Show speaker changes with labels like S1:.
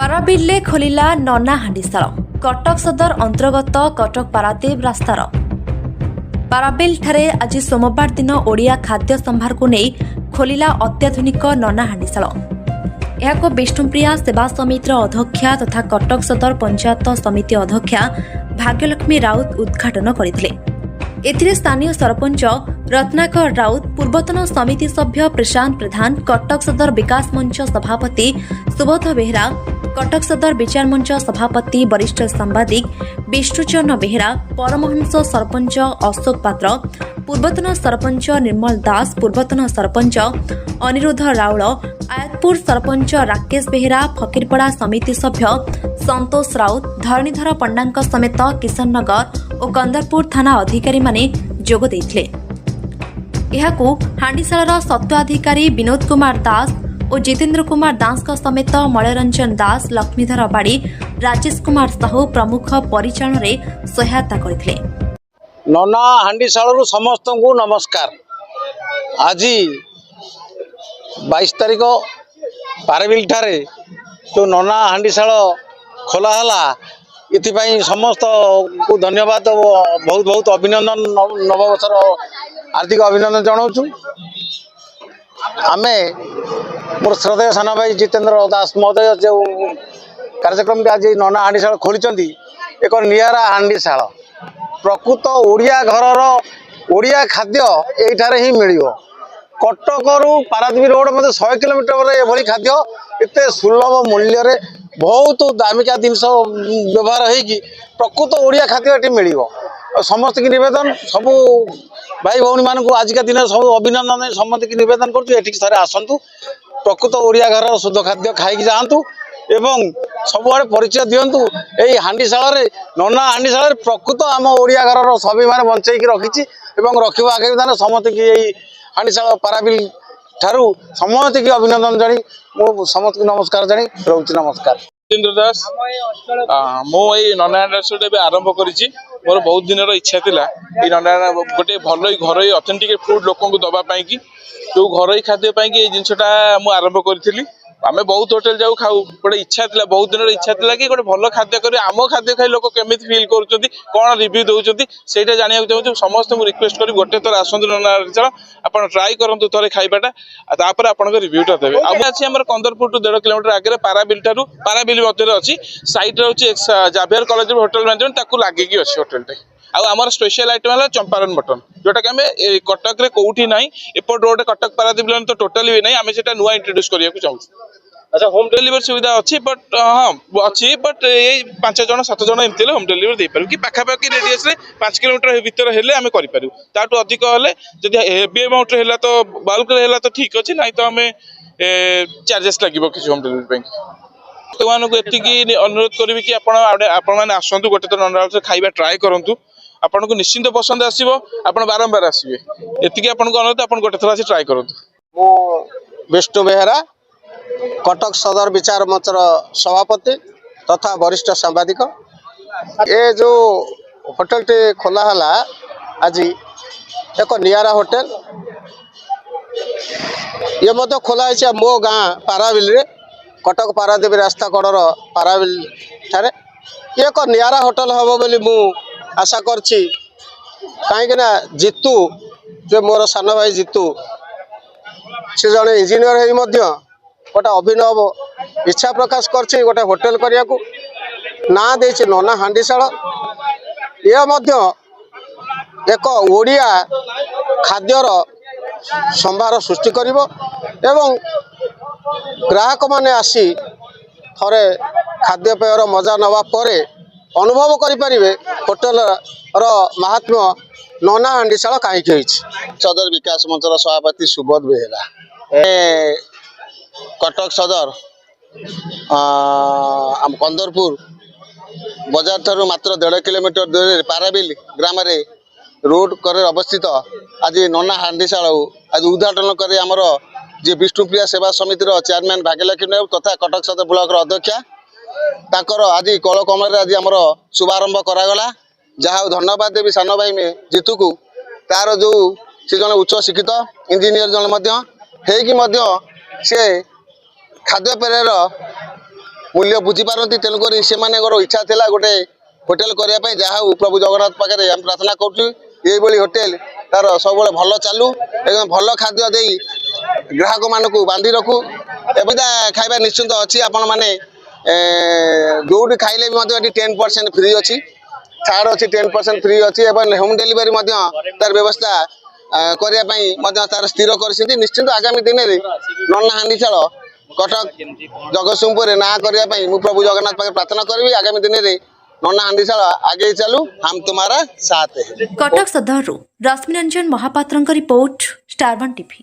S1: ପାରାବିଲରେ ଖୋଲିଲା ନନା ହାଣ୍ଡିଶାଳ। କଟକ ସଦର ଅନ୍ତର୍ଗତ କଟକ ପାରାଦୀପ ରାସ୍ତାର ପାରାବିଲଠାରେ ଆଜି ସୋମବାର ଦିନ ଓଡ଼ିଆ ଖାଦ୍ୟ ସମ୍ଭାରକୁ ନେଇ ଖୋଲିଲା ଅତ୍ୟାଧୁନିକ ନନା ହାଣ୍ଡିଶାଳ। ଏହାକୁ ବିଷ୍ଣୁପ୍ରିୟା ସେବା ସମିତିର ଅଧ୍ୟକ୍ଷା ତଥା କଟକ ସଦର ପଞ୍ଚାୟତ ସମିତି ଅଧ୍ୟକ୍ଷା ଭାଗ୍ୟଲକ୍ଷ୍ମୀ ରାଉତ ଉଦ୍ଘାଟନ କରିଥିଲେ। ଏଥିରେ ସ୍ଥାନୀୟ ସରପଞ୍ଚ ରତ୍ନାକର ରାଉତ, ପୂର୍ବତନ ସମିତି ସଭ୍ୟ ପ୍ରଶାନ୍ତ ପ୍ରଧାନ, କଟକ ସଦର ବିକାଶ ମଞ୍ଚ ସଭାପତି ସୁବୋଧ ବେହେରା, କଟକ ସଦର ବିଚାର ମଞ୍ଚ ସଭାପତି ବରିଷ୍ଠ ସାମ୍ବାଦିକ ବିଷ୍ଣୁଚରଣ ବେହେରା, ପରମହଂସ ସରପଞ୍ଚ ଅଶୋକ ପାତ୍ର, ପୂର୍ବତନ ସରପଞ୍ଚ ନିର୍ମଳ ଦାସ, ପୂର୍ବତନ ସରପଞ୍ଚ ଅନିରୁଦ୍ଧ ରାଉଳ, ଆୟତପୁର ସରପଞ୍ଚ ରାକେଶ ବେହେରା, ଫକୀରପଡ଼ା ସମିତି ସଭ୍ୟ ସନ୍ତୋଷ ରାଉତ, ଧରଣୀଧର ପଣ୍ଡାଙ୍କ ସମେତ କିଶନନଗର ଓ କନ୍ଦରପୁର ଥାନା ଅଧିକାରୀମାନେ ଯୋଗ ଦେଇଥିଲେ। ଏହାକୁ ହାଣ୍ଡିଶାଳର ସତ୍ତ୍ୱାଧିକାରୀ ବିନୋଦ କୁମାର ଦାସ ଓ ଜିତେନ୍ଦ୍ର କୁମାର ଦାସଙ୍କ ସମେତ ମଳୟରଞ୍ଜନ ଦାସ, ଲକ୍ଷ୍ମୀଧର ବାଡ଼ି, ରାଜେଶ କୁମାର ସାହୁ ପ୍ରମୁଖ ପରିଚାଳନାରେ ସହାୟତା କରିଥିଲେ।
S2: ନନା ହାଣ୍ଡିଶାଳରୁ ସମସ୍ତଙ୍କୁ ନମସ୍କାର। ଆଜି 22 ତାରିଖ ପାରାବିଲଠାରେ ଯେଉଁ ନନା ହାଣ୍ଡିଶାଳ ଖୋଲା ହେଲା, ଏଥିପାଇଁ ସମସ୍ତଙ୍କୁ ଧନ୍ୟବାଦ ଓ ବହୁତ ବହୁତ ଅଭିନନ୍ଦନ, ନବବର୍ଷର ହାର୍ଦ୍ଦିକ ଅଭିନନ୍ଦନ ଜଣାଉଛୁ। ଆମେ ମୋର ଶ୍ରଦ୍ଧେୟ ସାନ ଭାଇ ଜିତେନ୍ଦ୍ର ଦାସ ମହୋଦୟ ଯେଉଁ କାର୍ଯ୍ୟକ୍ରମଟି ଆଜି ନନା ହାଣ୍ଡିଶାଳ ଖୋଲିଛନ୍ତି, ଏକ ନିଆରା ହାଣ୍ଡିଶାଳ। ପ୍ରକୃତ ଓଡ଼ିଆ ଘରର ଓଡ଼ିଆ ଖାଦ୍ୟ ଏଇଠାରେ ହିଁ ମିଳିବ। କଟକରୁ ପାରାଦୀପ ରୋଡ଼ ମଧ୍ୟ 100 କିଲୋମିଟରରେ ଏଭଳି ଖାଦ୍ୟ ଏତେ ସୁଲଭ ମୂଲ୍ୟରେ ବହୁତ ଦାମିକା ଜିନିଷ ବ୍ୟବହାର ହେଇକି ପ୍ରକୃତ ଓଡ଼ିଆ ଖାଦ୍ୟ ଏଠି ମିଳିବ। ସମସ୍ତଙ୍କୁ ନିବେଦନ, ସବୁ ଭାଇ ଭଉଣୀମାନଙ୍କୁ ଆଜିକା ଦିନରେ ସବୁ ଅଭିନନ୍ଦନ, ସମସ୍ତଙ୍କୁ ନିବେଦନ କରୁଛୁ, ଏଠିକି ଥରେ ଆସନ୍ତୁ, ପ୍ରକୃତ ଓଡ଼ିଆ ଘରର ଶୁଦ୍ଧ ଖାଦ୍ୟ ଖାଇକି ଯାଆନ୍ତୁ ଏବଂ ସବୁଆଡ଼େ ପରିଚୟ ଦିଅନ୍ତୁ। ଏଇ ହାଣ୍ଡିଶାଳରେ, ନନା ହାଣ୍ଡିଶାଳରେ ପ୍ରକୃତ ଆମ ଓଡ଼ିଆ ଘରର ସ୍ୱାଭିମାନ ବଞ୍ଚେଇକି ରଖିଛି ଏବଂ ରଖିବ ଆଗାମୀ ଦିନରେ। ସମସ୍ତଙ୍କୁ ଏଇ ହାଣ୍ଡିଶାଳ ପାରାବିଲ ଠାରୁ ସମସ୍ତଙ୍କୁ ଅଭିନନ୍ଦନ ଜଣାଇ ମୁଁ ସମସ୍ତଙ୍କୁ ନମସ୍କାର ଜଣାଇ ରହୁଛି। ନମସ୍କାର।
S3: ଜିତେନ୍ଦ୍ର ଦାସ, ମୁଁ ଏଇ ନନା ହାଣ୍ଡିଶାଳଟା ଏବେ ଆରମ୍ଭ କରିଛି। ମୋର ବହୁତ ଦିନର ଇଚ୍ଛା ଥିଲା ଏଇ ନନା ଗୋଟେ ଭଲ ଘରୋଇ ଅଥେଣ୍ଟିକ ଫୁଡ ଲୋକଙ୍କୁ ଦବା ପାଇଁ କି, ଯୋଉ ଘରୋଇ ଖାଦ୍ୟ ପାଇଁ କି ଏଇ ଜିନିଷଟା ମୁଁ ଆରମ୍ଭ କରିଥିଲି। ଆମେ ବହୁତ ହୋଟେଲ ଯାଉ, ଖାଉ, ଗୋଟେ ଇଚ୍ଛା ଥିଲା, ବହୁତ ଦିନର ଇଚ୍ଛା ଥିଲା କି ଗୋଟେ ଭଲ ଖାଦ୍ୟ କରି ଆମ ଖାଦ୍ୟ ଖାଇ ଲୋକ କେମିତି ଫିଲ୍ କରୁଛନ୍ତି, କ'ଣ ରିଭ୍ୟୁ ଦେଉଛନ୍ତି, ସେଇଟା ଜାଣିବାକୁ ଚାହୁଁଛୁ। ସମସ୍ତଙ୍କୁ ରିକ୍ୱେଷ୍ଟ କରି ଗୋଟେ ଥର ଆସନ୍ତୁ ନନା ହାଣ୍ଡିଶାଳ, ଆପଣ ଟ୍ରାଏ କରନ୍ତୁ ଥରେ ଖାଇବାଟା, ଆଉ ତାପରେ ଆପଣଙ୍କ ରିଭ୍ୟୁଟା ଦେବେ। ଆଉ ଅଛି ଆମର କନ୍ଦରପୁର ଟୁ 1.5 କିଲୋମିଟର ଆଗରେ ପାରାବିଲ ମଧ୍ୟରେ ଅଛି। ସାଇଡରେ ହେଉଛି ଜାଭିୟର କଲେଜ ହୋଟେଲ ମ୍ୟାନେଜମେଣ୍ଟ, ତାକୁ ଲାଗିକି ଅଛି ହୋଟେଲଟା। ଆଉ ଆମର ସ୍ପେଶାଲ ଆଇଟମ ହେଲା ଚମ୍ପାରନ ମଟନ, ଯୋଉଟାକି ଆମେ କଟକରେ କୋଉଠି ନାହିଁ, ଏପଟ ରୋଡ କଟକ ପାରାଦୀପ ତ ଟୋଟାଲି ବି ନାହିଁ। ଆମେ ସେଟା ନୂଆ ଇଣ୍ଟ୍ରୋଡ୍ୟୁସ କରିବାକୁ ଚାହୁଁଛୁ। ଆଚ୍ଛା, ହୋମ ଡେଲିଭରି ସୁବିଧା ଅଛି, ବଟ୍ ହଁ ଅଛି, ବଟ୍ ଏଇ 5 ଜଣ 7 ଜଣ ଏମିତି ହେଲେ ହୋମ ଡେଲିଭରି ଦେଇପାରିବୁ, କି ପାଖାପାଖି ରେଡିୟସରେ 5 କିଲୋମିଟର ଭିତରେ ହେଲେ ଆମେ କରିପାରିବୁ। ତାଠୁ ଅଧିକ ହେଲେ, ଯଦି ହେଭି ଆମାଉଣ୍ଟରେ ହେଲା ତ, ବାଲ୍କରେ ହେଲା ତ ଠିକ୍ ଅଛି, ନାହିଁ ତ ଆମେ ଚାର୍ଜେସ୍ ଲାଗିବ କିଛି ହୋମ ଡେଲିଭରି ପାଇଁ। ଲୋକମାନଙ୍କୁ ଏତିକି ଅନୁରୋଧ କରିବି କି ଆପଣମାନେ ଆସନ୍ତୁ, ଗୋଟେ ଥର ନନା ହାଣ୍ଡିଶାଳ ଖାଇବା ଟ୍ରାଏ କରନ୍ତୁ, ଆପଣଙ୍କୁ ନିଶ୍ଚିନ୍ତ ପସନ୍ଦ ଆସିବ, ଆପଣ ବାରମ୍ବାର ଆସିବେ। ଏତିକି ଆପଣଙ୍କୁ ଅନୁରୋଧ, ଆପଣ ଗୋଟେ ଥର ଆସି ଟ୍ରାଏ କରନ୍ତୁ।
S2: ମୁଁ ବିଷ୍ଣୁ ବେହେରା, କଟକ ସଦର ବିଚାର ମଞ୍ଚର ସଭାପତି ତଥା ବରିଷ୍ଠ ସାମ୍ବାଦିକ। ଏ ଯେଉଁ ହୋଟେଲଟି ଖୋଲା ହେଲା ଆଜି, ଏକ ନିଆରା ହୋଟେଲ। ଇଏ ମଧ୍ୟ ଖୋଲା ହେଇଛି ମୋ ଗାଁ ପାରାବିଲରେ, କଟକ ପାରାଦୀପ ରାସ୍ତା କଡ଼ର ପାରାବିଲ ଠାରେ। ଇଏ ଏକ ନିଆରା ହୋଟେଲ ହେବ ବୋଲି ମୁଁ ଆଶା କରିଛି। କାହିଁକିନା ଜିତୁ, ଯେ ମୋର ସାନ ଭାଇ ଜିତୁ, ସେ ଜଣେ ଇଞ୍ଜିନିୟର ହେଇ ମଧ୍ୟ ଗୋଟେ ଅଭିନବ ଇଚ୍ଛା ପ୍ରକାଶ କରିଛି ଗୋଟେ ହୋଟେଲ କରିବାକୁ। ନାଁ ଦେଇଛି ନନା ହାଣ୍ଡିଶାଳ। ଇଏ ମଧ୍ୟ ଏକ ଓଡ଼ିଆ ଖାଦ୍ୟର ସମ୍ଭାର ସୃଷ୍ଟି କରିବ ଏବଂ ଗ୍ରାହକମାନେ ଆସି ଥରେ ଖାଦ୍ୟପେୟର ମଜା ନେବା ପରେ ଅନୁଭବ କରିପାରିବେ ହୋଟେଲର ମାହାତ୍ମ୍ୟ, ନନା ହାଣ୍ଡିଶାଳ କାହିଁକି ହେଇଛି। ସଦର ବିକାଶ ମଞ୍ଚର ସଭାପତି ସୁବୋଧ ବେହେରା, କଟକ ସଦର କନ୍ଦରପୁର ବଜାର ଠାରୁ ମାତ୍ର 1.5 କିଲୋମିଟର ଦୂରରେ ପାରାବିଲ ଗ୍ରାମରେ ରୋଡ କରେ ଅବସ୍ଥିତ ଆଜି ନନା ହାଣ୍ଡିଶାଳ ଆଜି ଉଦ୍ଘାଟନ କରି ଆମର ଯେ ବିଷ୍ଣୁପ୍ରିୟା ସେବା ସମିତିର ଚେୟାରମ୍ୟାନ ଭାଗ୍ୟଲକ୍ଷ୍ମୀ ରାଉତ ତଥା କଟକ ସଦର ବ୍ଲକର ଅଧ୍ୟକ୍ଷା, ତାଙ୍କର ଆଜି କଳ କମଳରେ ଆଜି ଆମର ଶୁଭାରମ୍ଭ କରାଗଲା। ଯାହା ହଉ ଧନ୍ୟବାଦ ଦେବି ସାନ ଭାଇ ଜିତୁକୁ। ତାର ଯେଉଁ ସେ ଜଣେ ଉଚ୍ଚ ଶିକ୍ଷିତ ଇଞ୍ଜିନିୟର ଜଣେ ମଧ୍ୟ ହେଇକି ମଧ୍ୟ ସେ ଖାଦ୍ୟପେୟର
S4: मूल्य बुझीपारती तेणुक से इच्छा थिला गोटे होटेल करने जहाँ प्रभु जगन्नाथ पाखे आम प्रार्थना करूँ होटेल तार सब भल चालू एकदम भल खाद्य दे ग्राहक मानक बांधि रखू एवं खाଇବା निश्चिंत अच्छी आपण मैंने जो खाइले भी 10% फ्री अच्छी छाड़ अच्छी 10% फ्री अच्छी होम डिलीवरी तार व्यवस्था करने तार स्थिर कर निश्चिंत आगामी दिन में नन्ना हांडीशाल कटक जगतसिंहपुर ना करने मु प्रभु जगन्नाथ पाखे प्रार्थना करी आगामी दिन में नन्ना हांडीशाल आगे चलू हम तुम्हारा साथ है।
S1: Cuttack Sadar Rashmiranjan Mahapatra report star 1 TV.